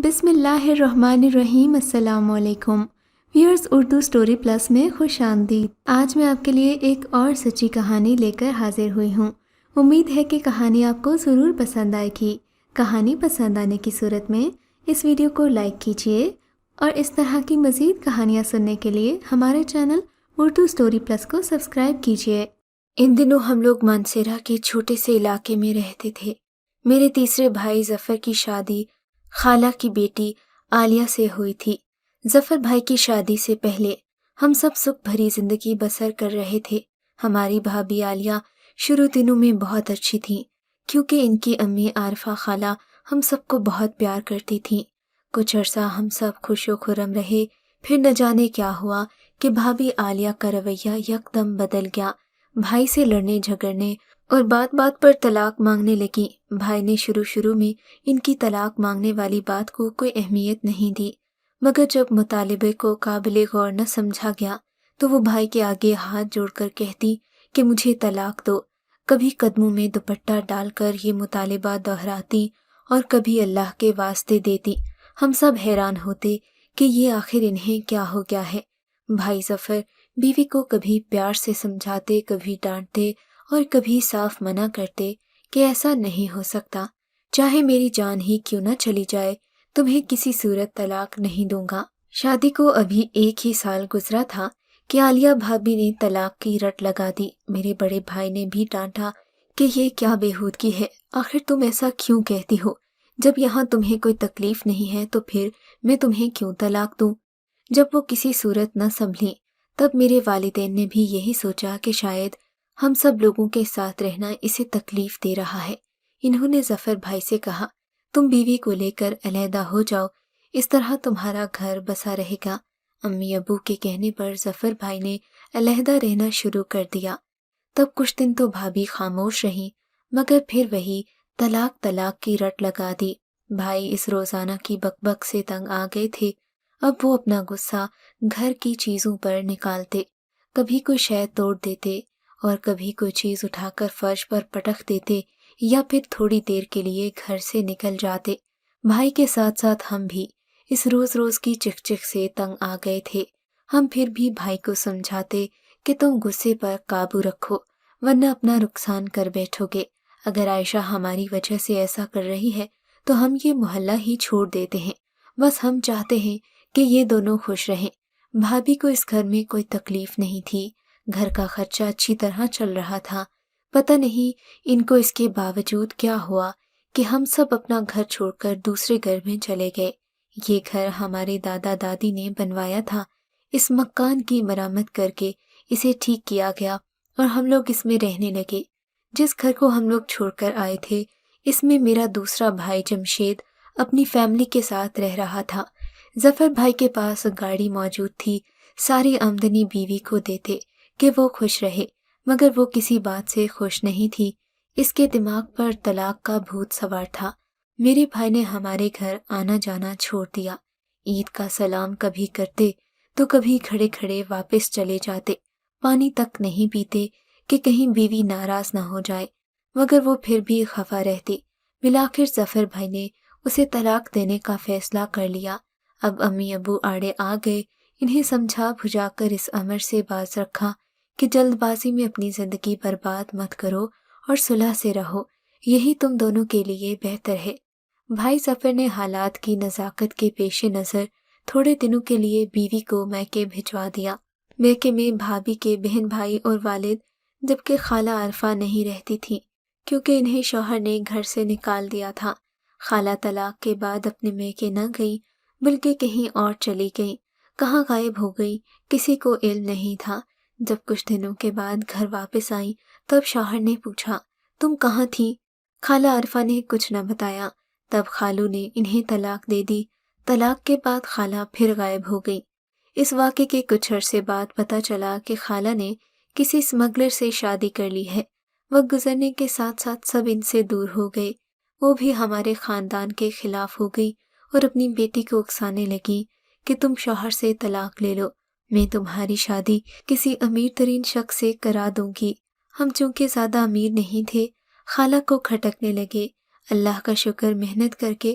بسم اللہ الرحمن الرحیم۔ السلام علیکم ویورز، اردو سٹوری پلس میں خوش آمدید۔ آج میں آپ کے لیے ایک اور سچی کہانی لے کر حاضر ہوئی ہوں۔ امید ہے کہ کہانی آپ کو ضرور پسند آئے گی۔ کہانی پسند آنے کی صورت میں اس ویڈیو کو لائک کیجیے اور اس طرح کی مزید کہانیاں سننے کے لیے ہمارے چینل اردو سٹوری پلس کو سبسکرائب کیجیے۔ ان دنوں ہم لوگ مانسیرا کے چھوٹے سے علاقے میں رہتے تھے۔ میرے تیسرے بھائی ظفر کی شادی خالہ کی بیٹی عالیہ سے ہوئی تھی۔ ظفر بھائی کی شادی سے پہلے ہم سب سکھ بھری زندگی بسر کر رہے تھے۔ ہماری بھابھی عالیہ شروع دنوں میں بہت اچھی تھیں، کیونکہ ان کی امی عارفہ خالہ ہم سب کو بہت پیار کرتی تھیں۔ کچھ عرصہ ہم سب خوش و خرم رہے، پھر نہ جانے کیا ہوا کہ بھابھی عالیہ کا رویہ یکدم بدل گیا۔ بھائی سے لڑنے جھگڑنے اور بات بات پر طلاق مانگنے لگی۔ بھائی نے شروع میں ان کی طلاق مانگنے والی بات کو کوئی اہمیت نہیں دی، مگر جب مطالبے کو قابل غور نہ سمجھا گیا تو وہ بھائی کے آگے ہاتھ جوڑ کر کہتی کہ مجھے طلاق دو۔ کبھی قدموں میں دوپٹہ ڈال کر یہ مطالبہ دہراتی اور کبھی اللہ کے واسطے دیتی۔ ہم سب حیران ہوتے کہ یہ آخر انہیں کیا ہو گیا ہے۔ بھائی ظفر بیوی کو کبھی پیار سے سمجھاتے، کبھی ڈانٹتے اور کبھی صاف منع کرتے کہ ایسا نہیں ہو سکتا، چاہے میری جان ہی کیوں نہ چلی جائے، تمہیں کسی صورت طلاق نہیں دوں گا۔ شادی کو ابھی 1 سال گزرا تھا کہ عالیہ بھابھی نے طلاق کی رٹ لگا دی۔ میرے بڑے بھائی نے بھی ڈانٹا کہ یہ کیا بےہودگی ہے، آخر تم ایسا کیوں کہتی ہو؟ جب یہاں تمہیں کوئی تکلیف نہیں ہے تو پھر میں تمہیں کیوں طلاق دوں؟ جب وہ کسی صورت نہ سنبھلی تب میرے والدین نے بھی یہی سوچا کہ شاید ہم سب لوگوں کے ساتھ رہنا اسے تکلیف دے رہا ہے۔ انہوں نے ظفر بھائی سے کہا، تم بیوی کو لے کر علیحدہ ہو جاؤ، اس طرح تمہارا گھر بسا رہے گا۔ امی ابو کے کہنے پر ظفر بھائی نے علیحدہ رہنا شروع کر دیا۔ تب کچھ دن تو بھابھی خاموش رہیں، مگر پھر وہی طلاق کی رٹ لگا دی۔ بھائی اس روزانہ کی بک بک سے تنگ آ گئے تھے۔ اب وہ اپنا غصہ گھر کی چیزوں پر نکالتے، کبھی کوئی شے توڑ دیتے اور کبھی کوئی چیز اٹھا کر فرش پر پٹک دیتے یا پھر تھوڑی دیر کے لیے گھر سے نکل جاتے۔ بھائی کے ساتھ ساتھ ہم بھی اس روز کی چک چک سے تنگ آ گئے تھے۔ ہم پھر بھی بھائی کو سمجھاتے کہ تم غصے پر قابو رکھو، ورنہ اپنا نقصان کر بیٹھو گے۔ اگر عائشہ ہماری وجہ سے ایسا کر رہی ہے تو ہم یہ محلہ ہی چھوڑ دیتے ہیں، بس ہم چاہتے ہیں کہ یہ دونوں خوش رہیں۔ بھابھی کو اس گھر میں کوئی تکلیف نہیں تھی، گھر کا خرچہ اچھی طرح چل رہا تھا۔ پتہ نہیں ان کو اس کے باوجود کیا ہوا کہ ہم سب اپنا گھر چھوڑ کر دوسرے گھر میں چلے گئے۔ یہ گھر ہمارے دادا دادی نے بنوایا تھا۔ اس مکان کی مرمت کر کے اسے ٹھیک کیا گیا اور ہم لوگ اس میں رہنے لگے۔ جس گھر کو ہم لوگ چھوڑ کر آئے تھے اس میں میرا دوسرا بھائی جمشید اپنی فیملی کے ساتھ رہ رہا تھا۔ ظفر بھائی کے پاس گاڑی موجود تھی، ساری آمدنی بیوی کو دیتے کہ وہ خوش رہے، مگر وہ کسی بات سے خوش نہیں تھی۔ اس کے دماغ پر طلاق کا بھوت سوار تھا۔ میرے بھائی نے ہمارے گھر آنا جانا چھوڑ دیا۔ عید کا سلام کبھی کرتے تو کبھی کھڑے کھڑے واپس چلے جاتے۔ پانی تک نہیں پیتے کہ کہیں بیوی ناراض نہ ہو جائے، مگر وہ پھر بھی خفا رہتی۔ بالآخر ظفر بھائی نے اسے طلاق دینے کا فیصلہ کر لیا۔ اب امی ابو آڑے آ گئے، انہیں سمجھا بجھا کر اس امر سے باز رکھا کہ جلد بازی میں اپنی زندگی برباد مت کرو اور صلح سے رہو، یہی تم دونوں کے لیے بہتر ہے۔ بھائی ظفر نے حالات کی نزاکت کے پیش نظر تھوڑے دنوں کے لیے بیوی کو میکے بھجوا دیا۔ میکے میں بھابھی کے بہن بھائی اور والد، جبکہ خالہ عارفہ نہیں رہتی تھی کیونکہ انہیں شوہر نے گھر سے نکال دیا تھا۔ خالہ طلاق کے بعد اپنے میکے نہ گئی بلکہ کہیں اور چلی گئی۔ کہاں غائب ہو گئی کسی کو علم نہیں تھا۔ جب کچھ دنوں کے بعد گھر واپس آئیں تب شوہر نے پوچھا، تم کہاں تھی؟ خالہ عارفہ نے کچھ نہ بتایا۔ تب خالو نے انہیں طلاق دے دی۔ طلاق کے بعد خالہ پھر غائب ہو گئی۔ اس واقعے کے کچھ عرصے بعد پتہ چلا کہ خالہ نے کسی اسمگلر سے شادی کر لی ہے۔ وقت گزرنے کے ساتھ ساتھ سب ان سے دور ہو گئے۔ وہ بھی ہمارے خاندان کے خلاف ہو گئی اور اپنی بیٹی کو اکسانے لگی کہ تم شوہر سے طلاق لے لو، میں تمہاری شادی کسی امیر ترین شخص سے کرا دوں گی۔ ہم چونکہ زیادہ امیر نہیں تھے، خالہ کو کھٹکنے لگے۔ اللہ کا شکر محنت کر کے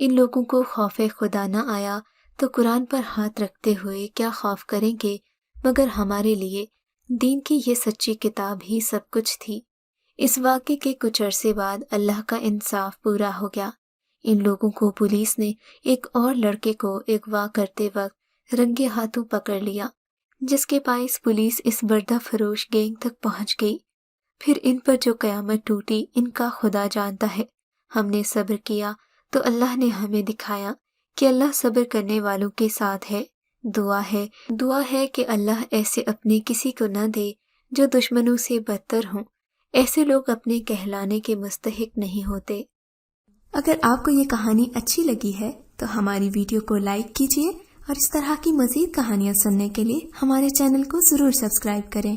ان لوگوں کو خوف خدا نہ آیا تو قرآن پر ہاتھ رکھتے ہوئے کیا خوف کریں گے، مگر ہمارے لیے دین کی یہ سچی کتاب ہی سب کچھ تھی۔ اس واقعے کے کچھ عرصے بعد اللہ کا انصاف پورا ہو گیا۔ ان لوگوں کو پولیس نے ایک اور لڑکے کو اغوا کرتے وقت رنگے ہاتھوں پکڑ لیا، جس کے باعث پولیس اس بردہ فروش گینگ تک پہنچ گئی۔ پھر ان پر جو قیامت ٹوٹی ان کا خدا جانتا ہے۔ ہم نے صبر کیا تو اللہ نے ہمیں دکھایا کہ اللہ صبر کرنے والوں کے ساتھ ہے۔ دعا ہے کہ اللہ ایسے اپنے کسی کو نہ دے جو دشمنوں سے بدتر ہوں۔ ایسے لوگ اپنے کہلانے کے مستحق نہیں ہوتے۔ اگر آپ کو یہ کہانی اچھی لگی ہے تو ہماری ویڈیو کو لائک کیجیے اور اس طرح کی مزید کہانیاں سننے کے لیے ہمارے چینل کو ضرور سبسکرائب کریں۔